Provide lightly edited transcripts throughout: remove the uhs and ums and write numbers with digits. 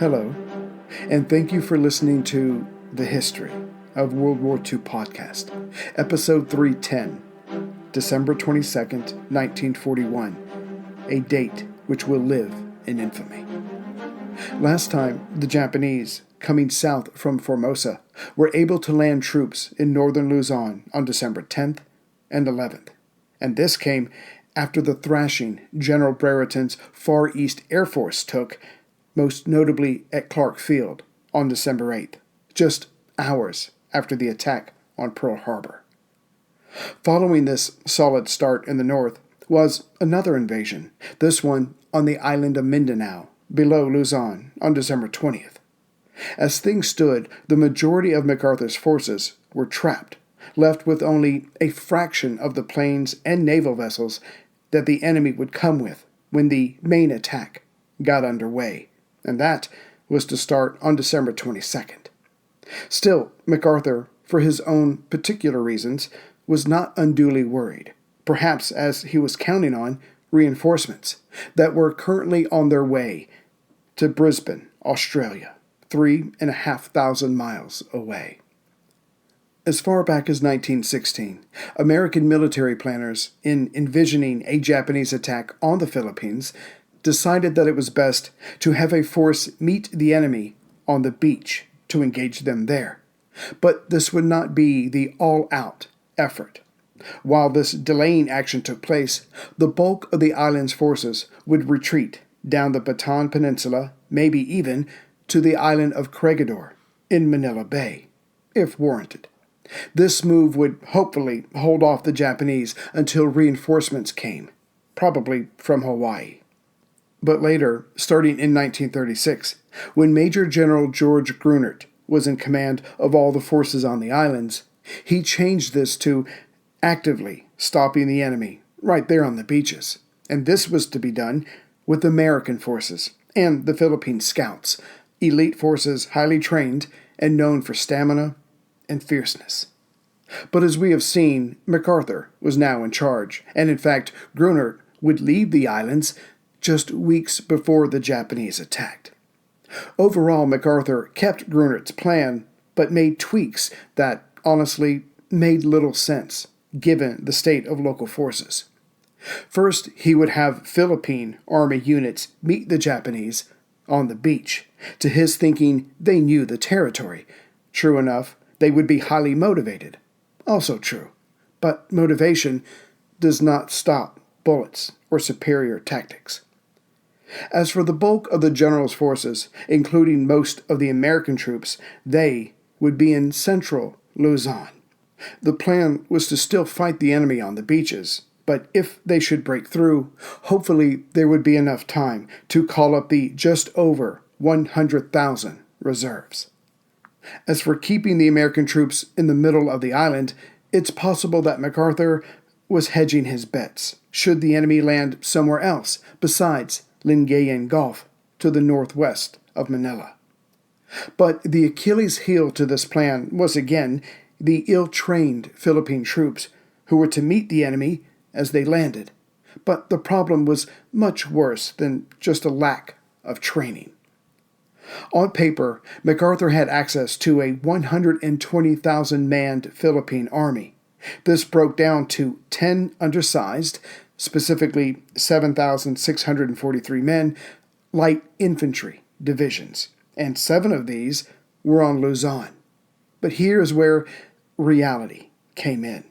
Hello, and thank you for listening to The History of World War II podcast, episode 310, December 22nd, 1941, a date which will live in infamy. Last time, the Japanese, coming south from Formosa, were able to land troops in northern Luzon on December 10th and 11th, and this came after the thrashing General Brereton's Far East Air Force took, most notably at Clark Field on December 8th, just hours after the attack on Pearl Harbor. Following this solid start in the north was another invasion, this one on the island of Mindanao, below Luzon, on December 20th. As things stood, the majority of MacArthur's forces were trapped, left with only a fraction of the planes and naval vessels that the enemy would come with when the main attack got underway, and that was to start on December 22nd. Still, MacArthur, for his own particular reasons, was not unduly worried, perhaps as he was counting on reinforcements that were currently on their way to Brisbane, Australia, 3,500 miles away. As far back as 1916, American military planners, in envisioning a Japanese attack on the Philippines, decided that it was best to have a force meet the enemy on the beach to engage them there. But this would not be the all-out effort. While this delaying action took place, the bulk of the island's forces would retreat down the Bataan Peninsula, maybe even to the island of Corregidor in Manila Bay, if warranted. This move would hopefully hold off the Japanese until reinforcements came, probably from Hawaii. But later, starting in 1936, when Major General George Grunert was in command of all the forces on the islands, he changed this to actively stopping the enemy right there on the beaches. And this was to be done with American forces and the Philippine Scouts, elite forces highly trained and known for stamina and fierceness. But as we have seen, MacArthur was now in charge, and in fact, Grunert would leave the islands just weeks before the Japanese attacked. Overall, MacArthur kept Grunert's plan, but made tweaks that, honestly, made little sense, given the state of local forces. First, he would have Philippine Army units meet the Japanese on the beach. To his thinking, they knew the territory. True enough, they would be highly motivated. Also true. But motivation does not stop bullets or superior tactics. As for the bulk of the general's forces, including most of the American troops, they would be in central Luzon. The plan was to still fight the enemy on the beaches, but if they should break through, hopefully there would be enough time to call up the just over 100,000 reserves. As for keeping the American troops in the middle of the island, it's possible that MacArthur was hedging his bets, should the enemy land somewhere else besides Lingayen Gulf to the northwest of Manila. But the Achilles heel to this plan was again the ill-trained Philippine troops who were to meet the enemy as they landed. But the problem was much worse than just a lack of training. On paper, MacArthur had access to a 120,000-manned Philippine army. This broke down to 10 undersized, specifically 7,643 men, light infantry divisions, and 7 of these were on Luzon. But here is where reality came in.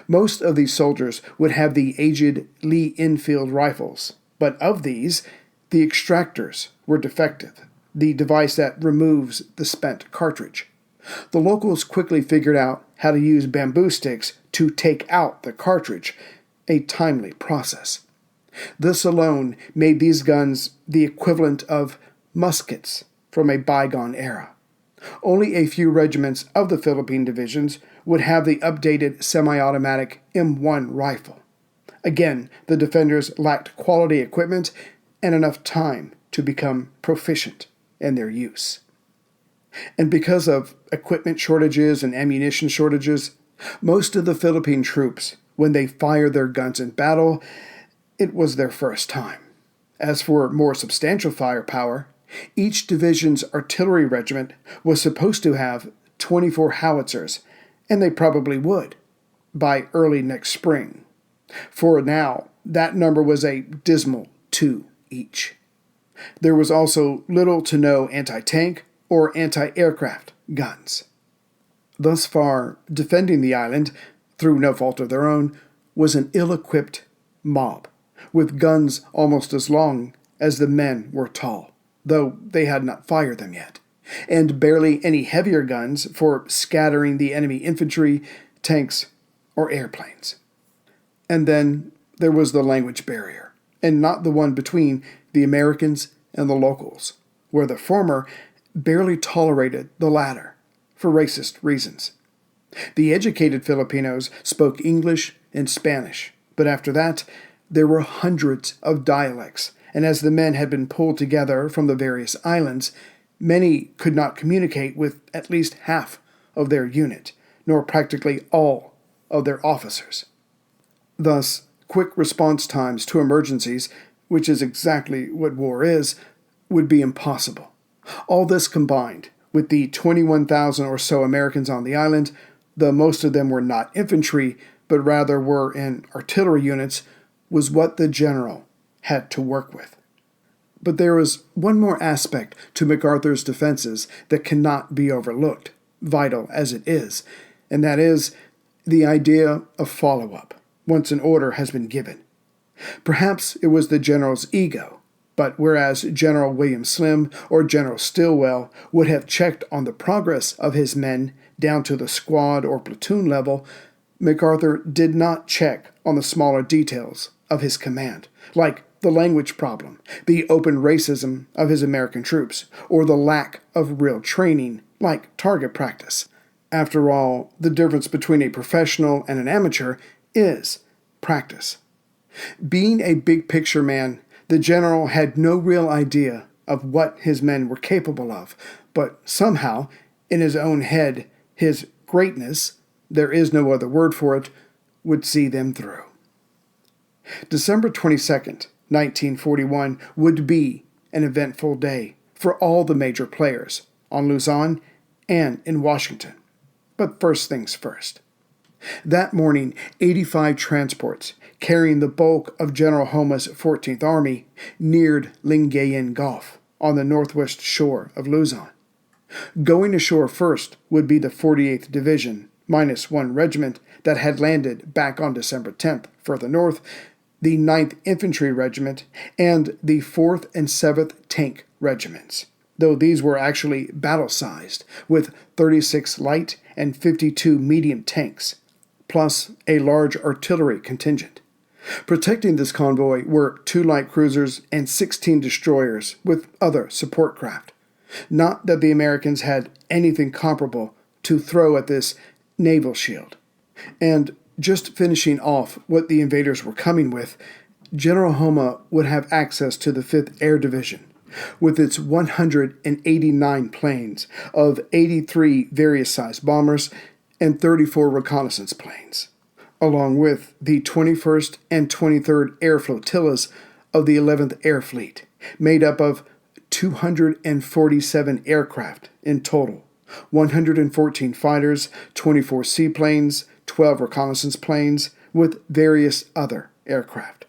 Most of these soldiers would have the aged Lee Enfield rifles, but of these, the extractors were defective, the device that removes the spent cartridge. The locals quickly figured out how to use bamboo sticks to take out the cartridge, a timely process. This alone made these guns the equivalent of muskets from a bygone era. Only a few regiments of the Philippine divisions would have the updated semi-automatic M1 rifle. Again, the defenders lacked quality equipment and enough time to become proficient in their use. And because of equipment shortages and ammunition shortages, most of the Philippine troops, when they fired their guns in battle, it was their first time. As for more substantial firepower, Each division's artillery regiment was supposed to have 24 howitzers, and they probably would, by early next spring. For now, that number was a dismal 2 each. There was also little to no anti-tank or anti-aircraft guns. Thus far, defending the island, through no fault of their own, was an ill-equipped mob, with guns almost as long as the men were tall, though they had not fired them yet, and barely any heavier guns for scattering the enemy infantry, tanks, or airplanes. And then there was the language barrier, and not the one between the Americans and the locals, where the former barely tolerated the latter for racist reasons. The educated Filipinos spoke English and Spanish, but after that, there were hundreds of dialects, and as the men had been pulled together from the various islands, many could not communicate with at least half of their unit, nor practically all of their officers. Thus, quick response times to emergencies, which is exactly what war is, would be impossible. All this combined with the 21,000 or so Americans on the island, though most of them were not infantry, but rather were in artillery units, was what the general had to work with. But there was one more aspect to MacArthur's defenses that cannot be overlooked, vital as it is, and that is the idea of follow-up, once an order has been given. Perhaps it was the general's ego, but whereas General William Slim or General Stilwell would have checked on the progress of his men down to the squad or platoon level, MacArthur did not check on the smaller details of his command, like the language problem, the open racism of his American troops, or the lack of real training, like target practice. After all, the difference between a professional and an amateur is practice. Being a big-picture man, the general had no real idea of what his men were capable of, but somehow, in his own head, his greatness, there is no other word for it, would see them through. December 22nd, 1941 would be an eventful day for all the major players on Luzon and in Washington. But first things first. That morning, 85 transports carrying the bulk of General Homa's 14th Army neared Lingayen Gulf on the northwest shore of Luzon. Going ashore first would be the 48th Division, minus one regiment that had landed back on December 10th further north, the 9th Infantry Regiment, and the 4th and 7th Tank Regiments, though these were actually battle-sized, with 36 light and 52 medium tanks, plus a large artillery contingent. Protecting this convoy were 2 light cruisers and 16 destroyers with other support craft. Not that the Americans had anything comparable to throw at this naval shield. And just finishing off what the invaders were coming with, General Homa would have access to the 5th Air Division, with its 189 planes of 83 various-sized bombers and 34 reconnaissance planes, along with the 21st and 23rd Air Flotillas of the 11th Air Fleet, made up of 247 aircraft in total, 114 fighters, 24 seaplanes, 12 reconnaissance planes, with various other aircraft.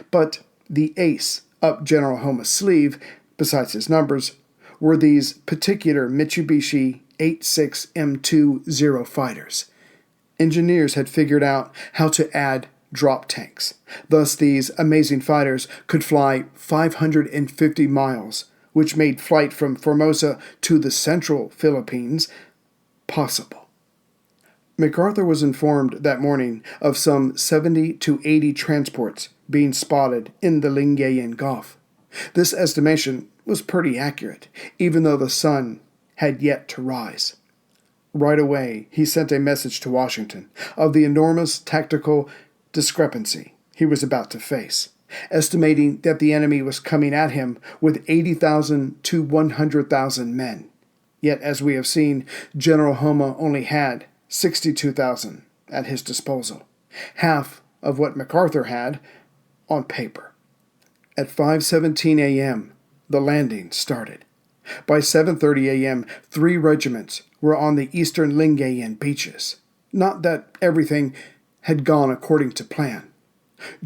But the ace up General Homa's sleeve, besides his numbers, were these particular Mitsubishi 86M2 fighters. Engineers had figured out how to add drop tanks. Thus, these amazing fighters could fly 550 miles, which made flight from Formosa to the central Philippines possible. MacArthur was informed that morning of some 70 to 80 transports being spotted in the Lingayen Gulf. This estimation was pretty accurate, even though the sun had yet to rise. Right away, he sent a message to Washington of the enormous tactical discrepancy he was about to face, estimating that the enemy was coming at him with 80,000 to 100,000 men. Yet, as we have seen, General Homa only had 62,000 at his disposal, half of what MacArthur had on paper. At 5:17 a.m., the landing started, By 7:30 a.m., 3 regiments were on the eastern Lingayen beaches. Not that everything had gone according to plan.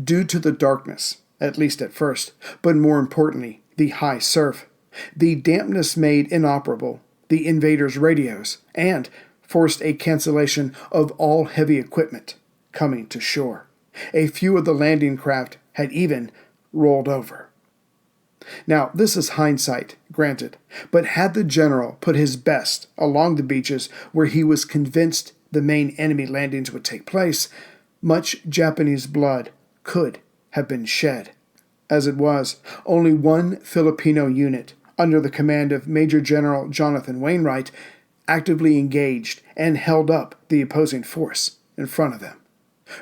Due to the darkness, at least at first, but more importantly, the high surf, the dampness made inoperable the invaders' radios and forced a cancellation of all heavy equipment coming to shore. A few of the landing craft had even rolled over. Now, this is hindsight, granted, but had the general put his best along the beaches where he was convinced the main enemy landings would take place, much Japanese blood could have been shed. As it was, only one Filipino unit, under the command of Major General Jonathan Wainwright, actively engaged and held up the opposing force in front of them,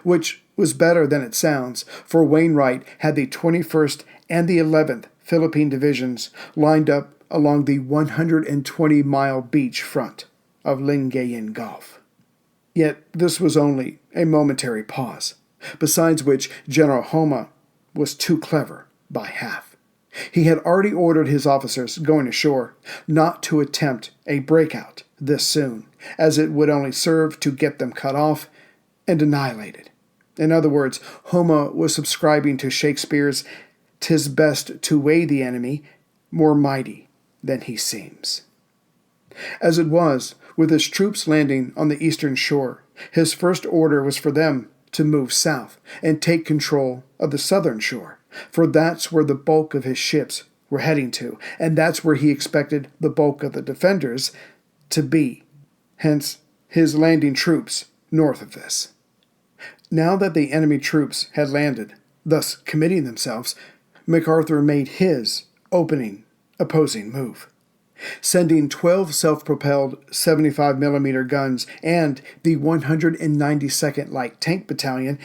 which was better than it sounds, for Wainwright had the 21st and the 11th Philippine divisions lined up along the 120-mile beach front of Lingayen Gulf. Yet this was only a momentary pause, besides which General Homa was too clever by half. He had already ordered his officers going ashore not to attempt a breakout this soon, as it would only serve to get them cut off and annihilated. In other words, Homa was subscribing to Shakespeare's "'Tis best to weigh the enemy more mighty than he seems." As it was, with his troops landing on the eastern shore, his first order was for them to move south and take control of the southern shore, for that's where the bulk of his ships were heading to, and that's where he expected the bulk of the defenders to be, hence his landing troops north of this. Now that the enemy troops had landed, thus committing themselves, MacArthur made his opening opposing move. Sending 12 self-propelled 75mm guns and the 192nd Light Tank Battalion,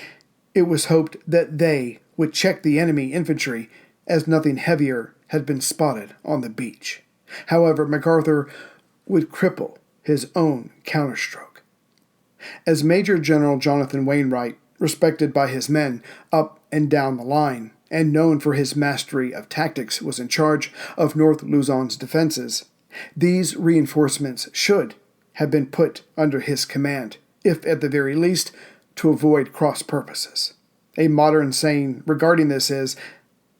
it was hoped that they would check the enemy infantry, as nothing heavier had been spotted on the beach. However, MacArthur would cripple his own counterstroke. As Major General Jonathan Wainwright, respected by his men up and down the line, and known for his mastery of tactics, was in charge of North Luzon's defenses, these reinforcements should have been put under his command, if at the very least, to avoid cross purposes. A modern saying regarding this is,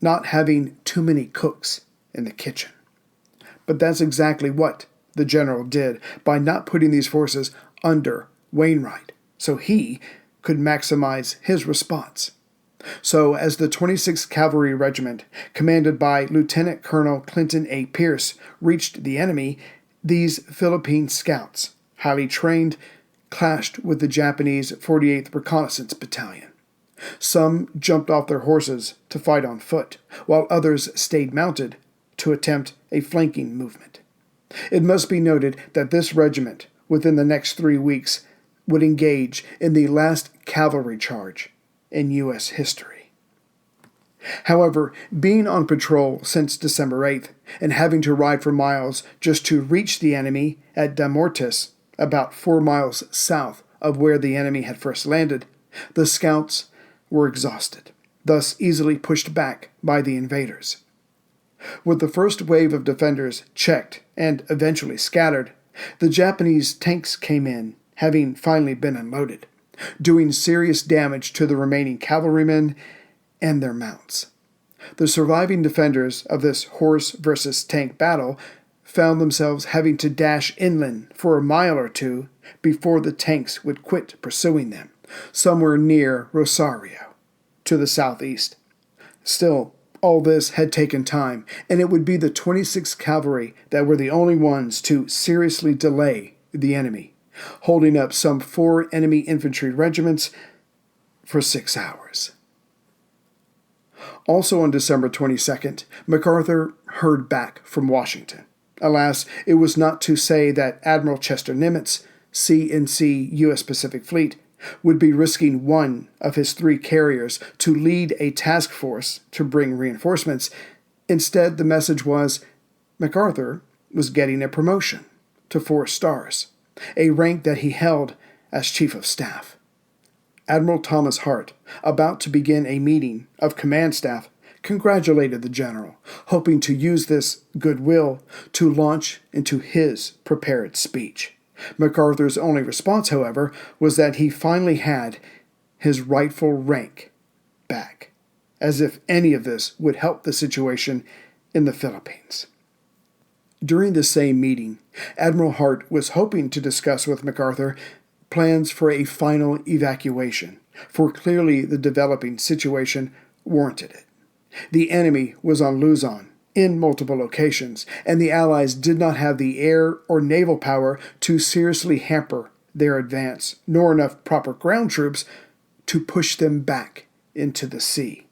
not having too many cooks in the kitchen. But that's exactly what the general did by not putting these forces under Wainwright, so he could maximize his response. So, as the 26th Cavalry Regiment, commanded by Lieutenant Colonel Clinton A. Pierce, reached the enemy, these Philippine scouts, highly trained, clashed with the Japanese 48th Reconnaissance Battalion. Some jumped off their horses to fight on foot, while others stayed mounted to attempt a flanking movement. It must be noted that this regiment, within the next 3 weeks, would engage in the last cavalry charge in U.S. history. However, being on patrol since December 8th and having to ride for miles just to reach the enemy at Damortis, about 4 miles south of where the enemy had first landed, the scouts were exhausted, thus easily pushed back by the invaders. With the first wave of defenders checked and eventually scattered, the Japanese tanks came in, having finally been unloaded, doing serious damage to the remaining cavalrymen and their mounts. The surviving defenders of this horse versus tank battle found themselves having to dash inland for a mile or two before the tanks would quit pursuing them, somewhere near Rosario, to the southeast. Still, all this had taken time, and it would be the 26th Cavalry that were the only ones to seriously delay the enemy, holding up some 4 enemy infantry regiments for 6 hours. Also on December 22nd, MacArthur heard back from Washington. Alas, it was not to say that Admiral Chester Nimitz, C&C U.S. Pacific Fleet, would be risking one of his 3 carriers to lead a task force to bring reinforcements. Instead, the message was MacArthur was getting a promotion to 4 stars, a rank that he held as Chief of Staff. Admiral Thomas Hart, about to begin a meeting of command staff, congratulated the general, hoping to use this goodwill to launch into his prepared speech. MacArthur's only response, however, was that he finally had his rightful rank back, as if any of this would help the situation in the Philippines. During the same meeting, Admiral Hart was hoping to discuss with MacArthur plans for a final evacuation, for clearly the developing situation warranted it. The enemy was on Luzon in multiple locations, and the Allies did not have the air or naval power to seriously hamper their advance, nor enough proper ground troops to push them back into the sea.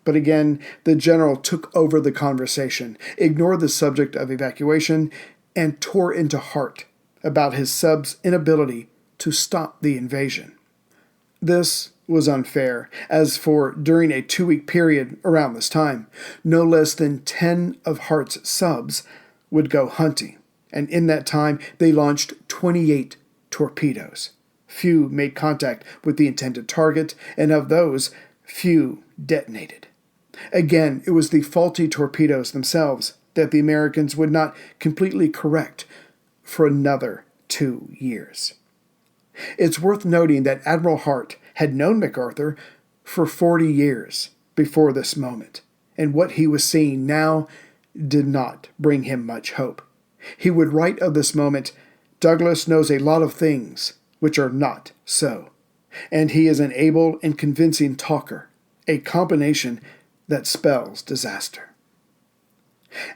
But again, the general took over the conversation, ignored the subject of evacuation, and tore into Hart about his sub's inability to stop the invasion. This was unfair, as for during a 2-week period around this time, no less than 10 of Hart's subs would go hunting, and in that time they launched 28 torpedoes. Few made contact with the intended target, and of those, few detonated. Again, it was the faulty torpedoes themselves that the Americans would not completely correct for another 2 years. It's worth noting that Admiral Hart had known MacArthur for 40 years before this moment, and what he was seeing now did not bring him much hope. He would write of this moment, "Douglas knows a lot of things which are not so, and he is an able and convincing talker, a combination that spells disaster."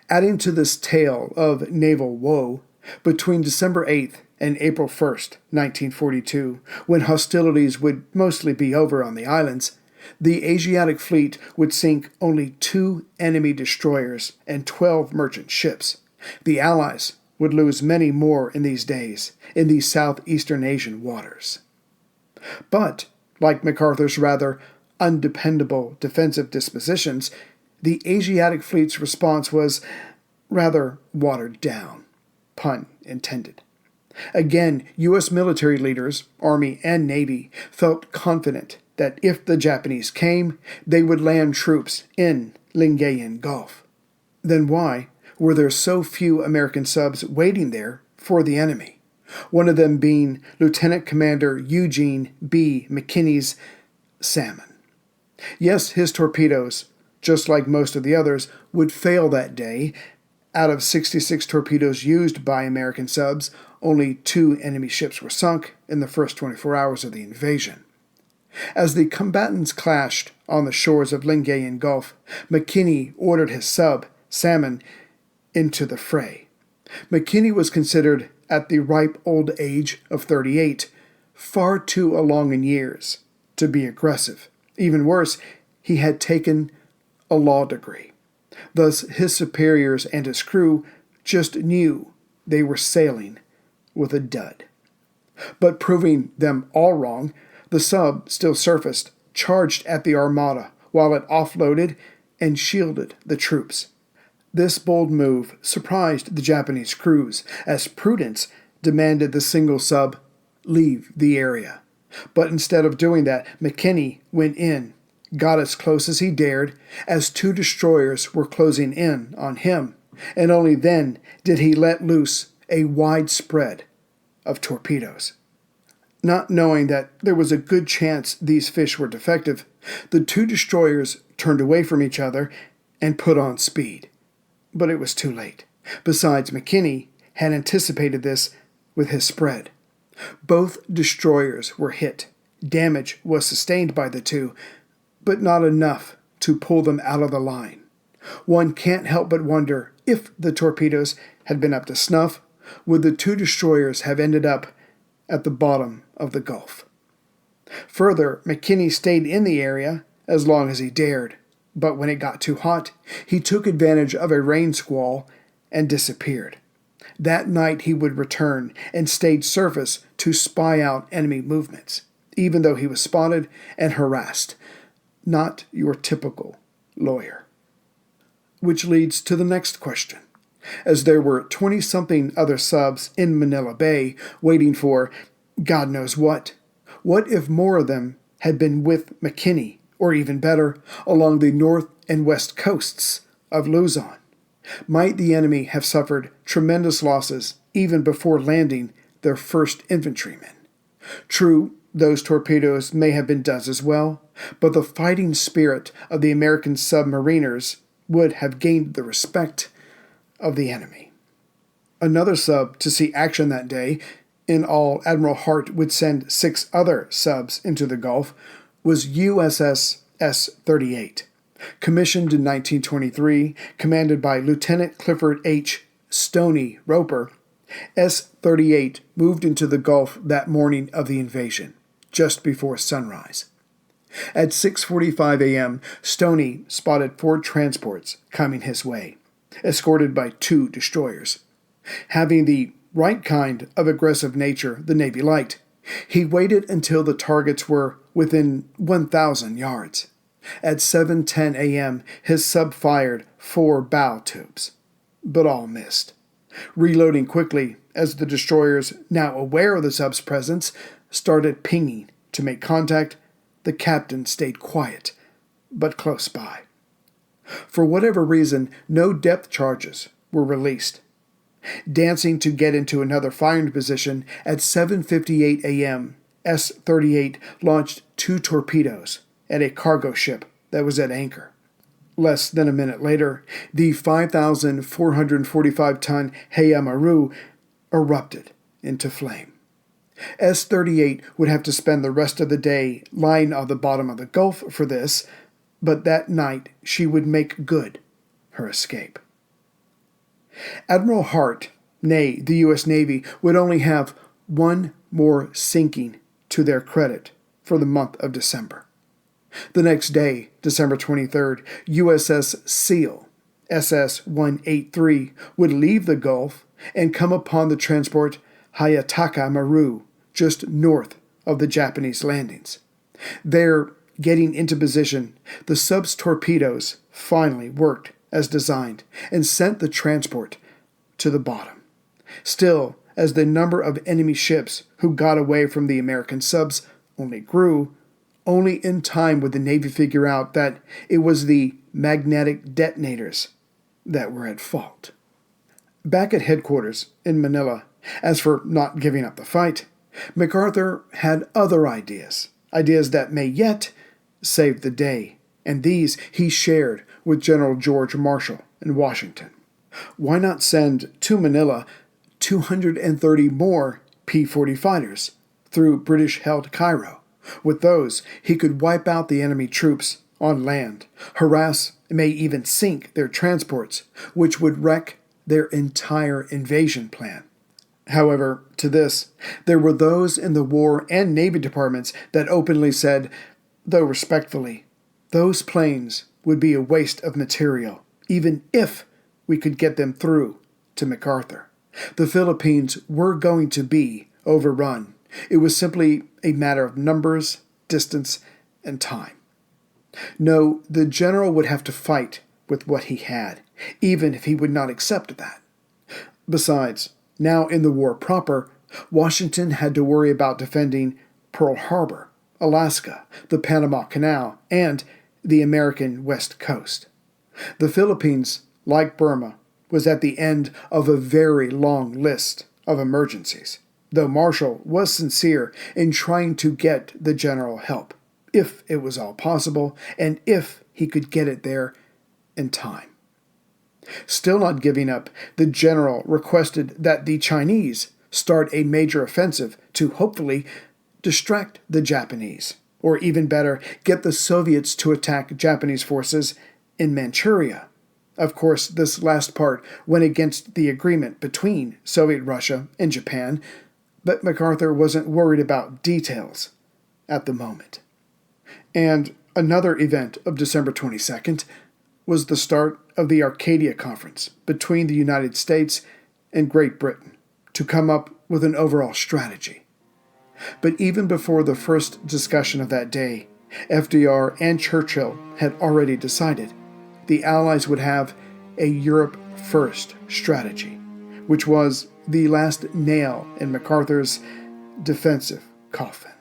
Adding to this tale of naval woe, between December 8th and April 1st, 1942, when hostilities would mostly be over on the islands, the Asiatic Fleet would sink only 2 enemy destroyers and 12 merchant ships. The Allies would lose many more in these days in the southeastern Asian waters. But, like MacArthur's rather undependable defensive dispositions, the Asiatic Fleet's response was rather watered down, pun intended. Again, U.S. military leaders, Army and Navy, felt confident that if the Japanese came, they would land troops in Lingayen Gulf. Then why were there so few American subs waiting there for the enemy? One of them being Lieutenant Commander Eugene B. McKinney's Salmon. Yes, his torpedoes, just like most of the others, would fail that day. Out of 66 torpedoes used by American subs, only 2 enemy ships were sunk in the first 24 hours of the invasion. As the combatants clashed on the shores of Lingayen Gulf, McKinney ordered his sub, Salmon, into the fray. McKinney was considered, at the ripe old age of 38, far too along in years to be aggressive. Even worse, he had taken a law degree. Thus, his superiors and his crew just knew they were sailing with a dud. But proving them all wrong, the sub still surfaced, charged at the Armada while it offloaded and shielded the troops. This bold move surprised the Japanese crews, as prudence demanded the single sub leave the area. But instead of doing that, McKinney went in, got as close as he dared, as 2 destroyers were closing in on him, and only then did he let loose a wide spread of torpedoes. Not knowing that there was a good chance these fish were defective, the 2 destroyers turned away from each other and put on speed. But it was too late. Besides, McKinney had anticipated this with his spread. Both destroyers were hit. Damage was sustained by the 2, but not enough to pull them out of the line. One can't help but wonder if the torpedoes had been up to snuff, would the 2 destroyers have ended up at the bottom of the Gulf. Further, McKinney stayed in the area as long as he dared, but when it got too hot, he took advantage of a rain squall and disappeared. That night he would return and stayed surface to spy out enemy movements, even though he was spotted and harassed. Not your typical lawyer. Which leads to the next question. As there were 20-something other subs in Manila Bay waiting for God knows what if more of them had been with McKinney or even better, along the north and west coasts of Luzon. Might the enemy have suffered tremendous losses even before landing their first infantrymen? True, those torpedoes may have been done as well, but the fighting spirit of the American submariners would have gained the respect of the enemy. Another sub to see action that day, in all Admiral Hart would send 6 other subs into the Gulf, was USS S-38. Commissioned in 1923, commanded by Lieutenant Clifford H. Stoney Roper, S-38 moved into the Gulf that morning of the invasion, just before sunrise. At 6:45 a.m., Stoney spotted 4 transports coming his way, escorted by 2 destroyers. Having the right kind of aggressive nature the Navy liked, he waited until the targets were within 1,000 yards. At 7:10 a.m., his sub fired 4 bow tubes, but all missed. Reloading quickly as the destroyers, now aware of the sub's presence, started pinging to make contact, the captain stayed quiet, but close by. For whatever reason, no depth charges were released. Dancing to get into another firing position, at 7:58 a.m., S-38 launched 2 torpedoes at a cargo ship that was at anchor. Less than a minute later, the 5,445-ton Heiamaru erupted into flame. S-38 would have to spend the rest of the day lying on the bottom of the Gulf for this, but that night she would make good her escape. Admiral Hart, nay, the U.S. Navy, would only have 1 more sinking to their credit for the month of December. The next day, December 23rd, USS Seal, SS-183, would leave the Gulf and come upon the transport Hayataka Maru, just north of the Japanese landings. There, getting into position, the sub's torpedoes finally worked as designed and sent the transport to the bottom. Still, as the number of enemy ships who got away from the American subs only grew, only in time would the Navy figure out that it was the magnetic detonators that were at fault. Back at headquarters in Manila, as for not giving up the fight, MacArthur had other ideas that may yet save the day, and these he shared with General George Marshall in Washington. Why not send to Manila 230 more P-40 fighters through British-held Cairo? With those, he could wipe out the enemy troops on land, harass, and may even sink their transports, which would wreck their entire invasion plan. However, to this, there were those in the War and Navy departments that openly said, though respectfully, those planes would be a waste of material, even if we could get them through to MacArthur. The Philippines were going to be overrun. It was simply a matter of numbers, distance, and time. No, the general would have to fight with what he had, even if he would not accept that. Besides, now in the war proper, Washington had to worry about defending Pearl Harbor, Alaska, the Panama Canal, and the American West Coast. The Philippines, like Burma, was at the end of a very long list of emergencies, though Marshall was sincere in trying to get the general help, if it was all possible, and if he could get it there in time. Still not giving up, the general requested that the Chinese start a major offensive to hopefully distract the Japanese, or even better, get the Soviets to attack Japanese forces in Manchuria. Of course, this last part went against the agreement between Soviet Russia and Japan, but MacArthur wasn't worried about details at the moment. And another event of December 22nd was the start of the Arcadia Conference between the United States and Great Britain to come up with an overall strategy. But even before the first discussion of that day, FDR and Churchill had already decided the Allies would have a Europe First strategy, which was the last nail in MacArthur's defensive coffin.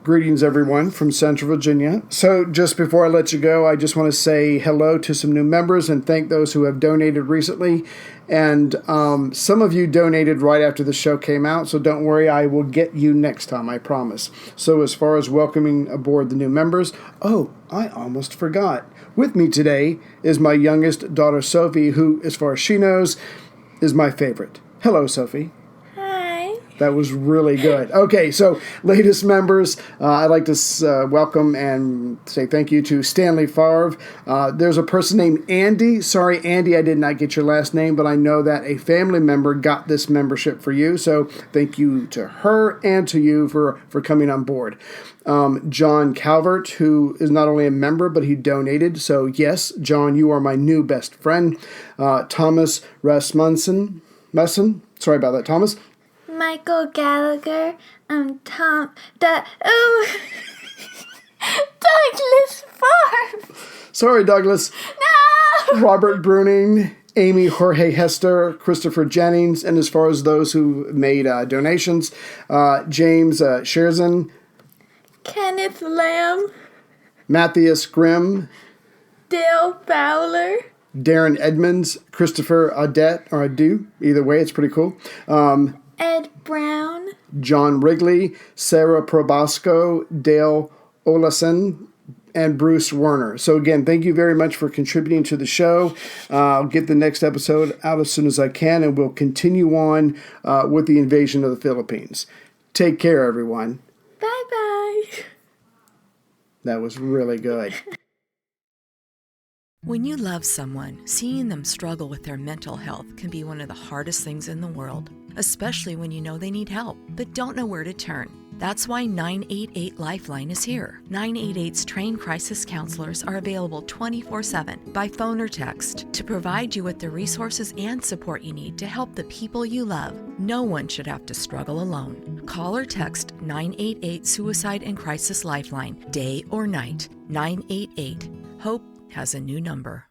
Greetings, everyone, from Central Virginia. So just before I let you go, I just want to say hello to some new members and thank those who have donated recently. And some of you donated right after the show came out, so don't worry, I will get you next time, I promise. So as far as welcoming aboard the new members, I almost forgot. With me today is my youngest daughter, Sophie, who, as far as she knows, is my favorite. Hello, Sophie. That was really good. Okay, so latest members, I'd like to welcome and say thank you to Stanley Favre. There's a person named Andy. Sorry, Andy, I did not get your last name, but I know that a family member got this membership for you. So thank you to her and to you for coming on board. John Calvert, who is not only a member, but he donated. So yes, John, you are my new best friend. Thomas Rasmussen. Sorry about that, Thomas. Michael Gallagher, Douglas Farm. Sorry, Douglas. No! Robert Bruning, Amy Jorge Hester, Christopher Jennings, and as far as those who made donations, James Sherzan, Kenneth Lamb, Matthias Grimm, Dale Fowler, Darren Edmonds, Christopher Audette, or Adu, either way, it's pretty cool. Ed Brown, John Wrigley, Sarah Probasco, Dale Olason, and Bruce Werner. So again, thank you very much for contributing to the show. I'll get the next episode out as soon as I can, and we'll continue on with the invasion of the Philippines. Take care, everyone. Bye-bye. That was really good. When you love someone, seeing them struggle with their mental health can be one of the hardest things in the world, especially when you know they need help, but don't know where to turn. That's why 988 Lifeline is here. 988's trained crisis counselors are available 24/7 by phone or text to provide you with the resources and support you need to help the people you love. No one should have to struggle alone. Call or text 988 Suicide and Crisis Lifeline, day or night. 988. Hope has a new number.